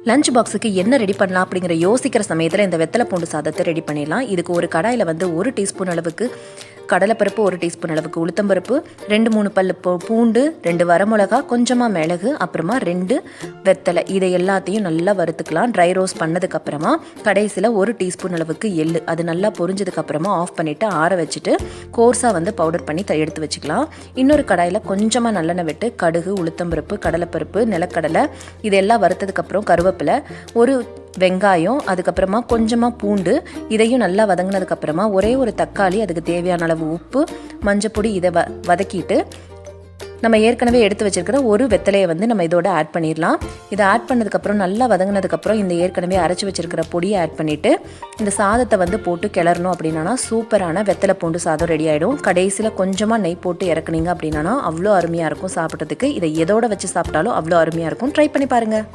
Lunch பாக்ஸுக்கு என்ன ready பண்ணலாம் அப்படிங்கிற யோசிக்கிற சமயத்தில் இந்த வெத்தலை பூண்டு சாதத்தை ரெடி பண்ணிடலாம். இதுக்கு ஒரு கடாயில் வந்து 1 டீஸ்பூன் அளவுக்கு கடலைப்பருப்பு, 1 டீஸ்பூன் அளவுக்கு உளுத்தம்பருப்பு, 2-3 பல் பூண்டு, 2 வரமிளகா, கொஞ்சமாக மிளகு, அப்புறமா 2 வெத்தலை, இதை எல்லாத்தையும் நல்லா வறுத்துக்கலாம். ட்ரை ரோஸ்ட் பண்ணதுக்கப்புறமா கடைசியில் 1 டீஸ்பூன் அளவுக்கு எள்ளு, அது நல்லா பொரிஞ்சதுக்கப்புறமா ஆஃப் பண்ணிவிட்டு ஆற வச்சுட்டு கோர்ஸாக வந்து பவுடர் பண்ணி எடுத்து வச்சுக்கலாம். இன்னொரு கடாயில் கொஞ்சமாக நல்லெண்ணெய் விட்டு கடுகு, உளுத்தம்பருப்பு, கடலைப்பருப்பு, நிலக்கடலை இதெல்லாம் வறுத்ததுக்கப்புறம் கருவேப்பிலை, ஒரு வெங்காயம், அதுக்கப்புறமா கொஞ்சமாக பூண்டு, இதையும் நல்லா வதங்கினதுக்கப்புறமா ஒரே ஒரு தக்காளி, அதுக்கு தேவையான அளவு உப்பு, மஞ்சப்பொடி, இதை வதக்கிட்டு நம்ம ஏற்கனவே எடுத்து வச்சிருக்கிற ஒரு வெத்தலையை வந்து நம்ம இதோட ஆட் பண்ணிடலாம். இதை ஆட் பண்ணதுக்கப்புறம் நல்லா வதங்கினதுக்கப்புறம் இந்த ஏற்கனவே அரைச்சி வச்சிருக்கிற பொடியை ஆட் பண்ணிவிட்டு இந்த சாதத்தை வந்து போட்டு கிளறணும். அப்படின்னா சூப்பரான வெத்தலை பூண்டு சாதம் ரெடி ஆகிடும். கடைசியில் கொஞ்சமாக நெய் போட்டு இறக்குனீங்க அப்படின்னா அவ்வளோ அருமையாக இருக்கும் சாப்பிட்றதுக்கு. இதை எதோட வச்சு சாப்பிட்டாலும் அவ்வளோ அருமையாக இருக்கும். ட்ரை பண்ணி பாருங்கள்.